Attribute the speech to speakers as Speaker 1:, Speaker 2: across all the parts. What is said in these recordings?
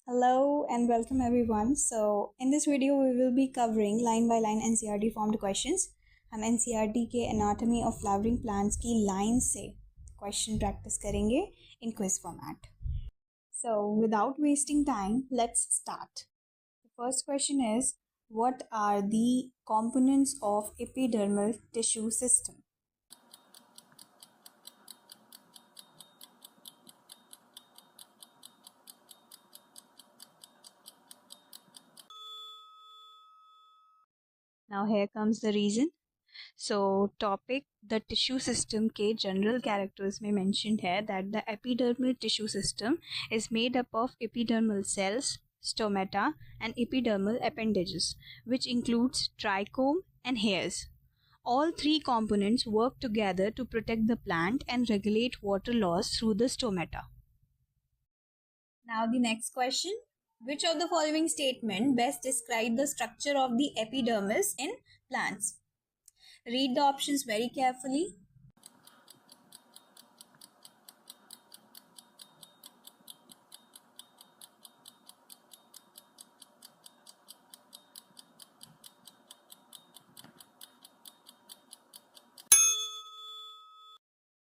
Speaker 1: Hello and welcome everyone. So in this video we will be covering line by line NCERT formed questions. हम NCERT के anatomy of flowering plants की line से question practice करेंगे in quiz format. So without wasting time, let's start. The first question is, what are the components of epidermal tissue system? Now here comes the reason. So topic the tissue system के general characters में mentioned है that the epidermal tissue system is made up of epidermal cells, stomata and epidermal appendages, which includes trichome and hairs. All three components work together to protect the plant and regulate water loss through the stomata. Now the next question. Which of the following statement best describe the structure of the epidermis in plants? Read the options very carefully.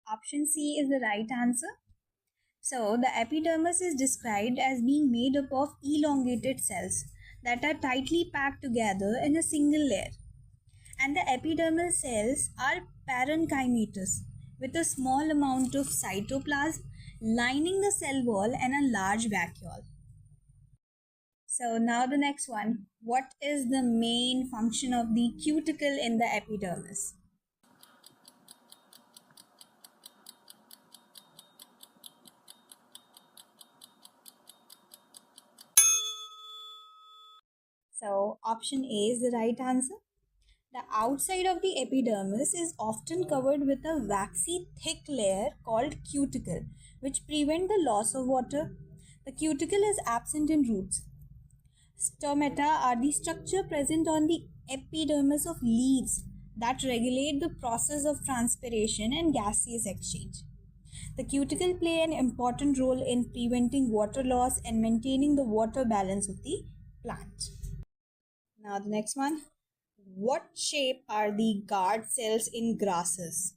Speaker 1: Option C is the right answer. So, the epidermis is described as being made up of elongated cells that are tightly packed together in a single layer. And the epidermal cells are parenchymatous with a small amount of cytoplasm lining the cell wall and a large vacuole. So now the next one. What is the main function of the cuticle in the epidermis? So option A is the right answer. The outside of the epidermis is often covered with a waxy thick layer called cuticle, which prevent the loss of water. The cuticle is absent in roots. Stomata are the structure present on the epidermis of leaves that regulate the process of transpiration and gaseous exchange. The cuticle play an important role in preventing water loss and maintaining the water balance of the plant. Now the next one. What shape are the guard cells in grasses?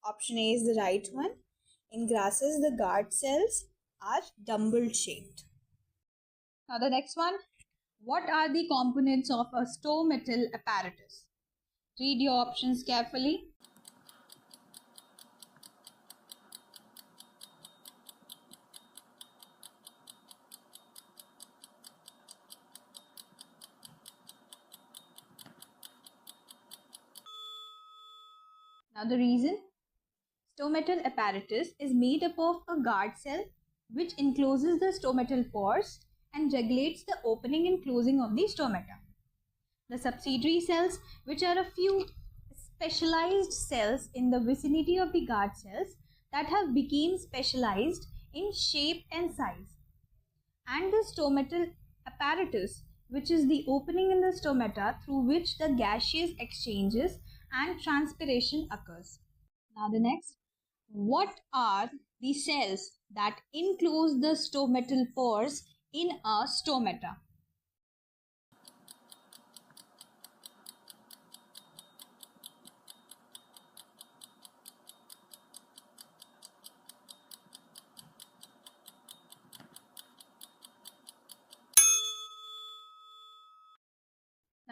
Speaker 1: Option A is the right one. In grasses, the guard cells are dumbbell shaped. Now the next one. What are the components of a stomatal apparatus? Read your options carefully. Now the reason. Stomatal apparatus is made up of a guard cell which encloses the stomatal pores and regulates the opening and closing of the stomata. The subsidiary cells, which are a few specialized cells in the vicinity of the guard cells that have become specialized in shape and size. And the stomatal apparatus, which is the opening in the stomata through which the gaseous exchanges and transpiration occurs. Now the next. What are the cells that enclose the stomatal pores in a stomata?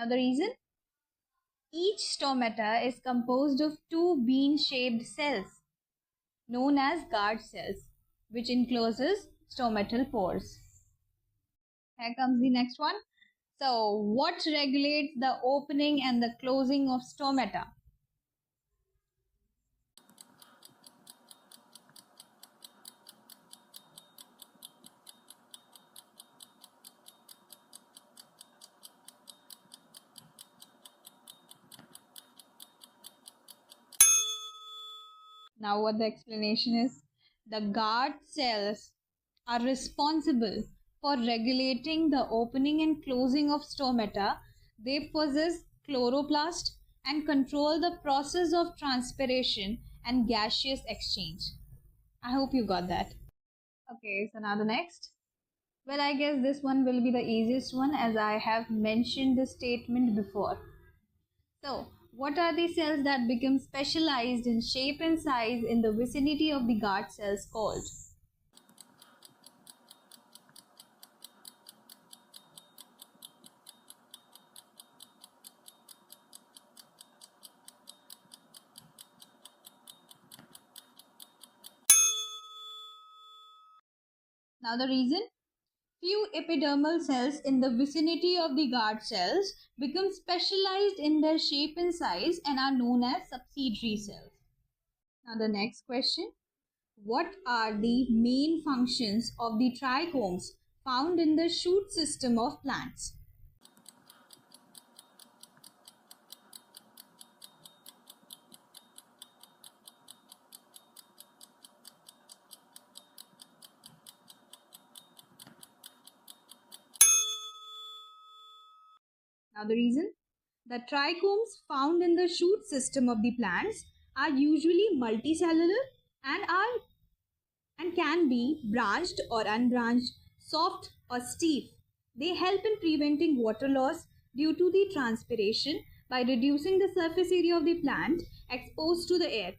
Speaker 1: Now the reason. Each stomata is composed of two bean-shaped cells known as guard cells, which encloses stomatal pores. Here comes the next one. So, what regulates the opening and the closing of stomata? Now what the explanation is. The guard cells are responsible for regulating the opening and closing of stomata They possess chloroplast and control the process of transpiration and gaseous exchange. I hope you got that. Okay, so now the next. Well, I guess this one will be the easiest one as I have mentioned the statement before. So, what are the cells that become specialized in shape and size in the vicinity of the guard cells called? Now the reason? Few epidermal cells in the vicinity of the guard cells become specialized in their shape and size and are known as subsidiary cells. Now the next question. What are the main functions of the trichomes found in the shoot system of plants? Now the reason? The trichomes found in the shoot system of the plants are usually multicellular and can be branched or unbranched, soft or stiff. They help in preventing water loss due to the transpiration by reducing the surface area of the plant exposed to the air.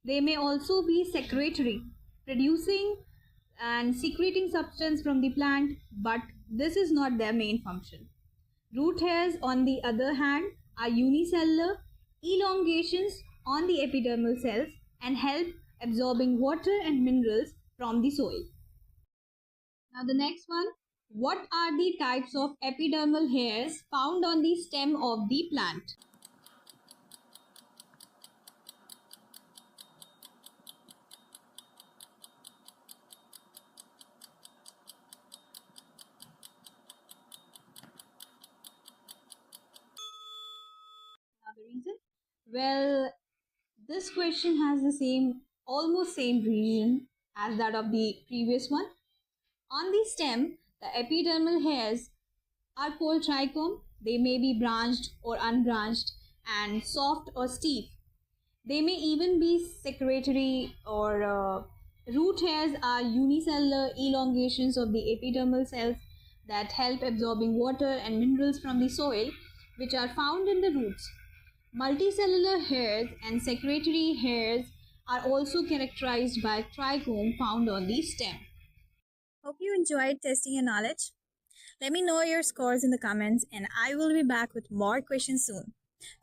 Speaker 1: They may also be secretory, producing and secreting substance from the plant, but this is not their main function. Root hairs, on the other hand, are unicellular elongations on the epidermal cells and help absorbing water and minerals from the soil. Now the next one, what are the types of epidermal hairs found on the stem of the plant? Now the reason? Well, this question has the almost same region as that of the previous one. On the stem, the epidermal hairs are called trichome. They may be branched or unbranched and soft or stiff. They may even be secretory or root hairs are unicellular elongations of the epidermal cells that help absorbing water and minerals from the soil, which are found in the roots. Multicellular hairs and secretory hairs are also characterized by trichome found on the stem. Hope you enjoyed testing your knowledge. Let me know your scores in the comments and I will be back with more questions soon.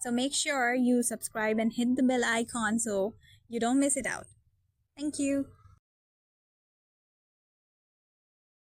Speaker 1: So make sure you subscribe and hit the bell icon so you don't miss it out. Thank you.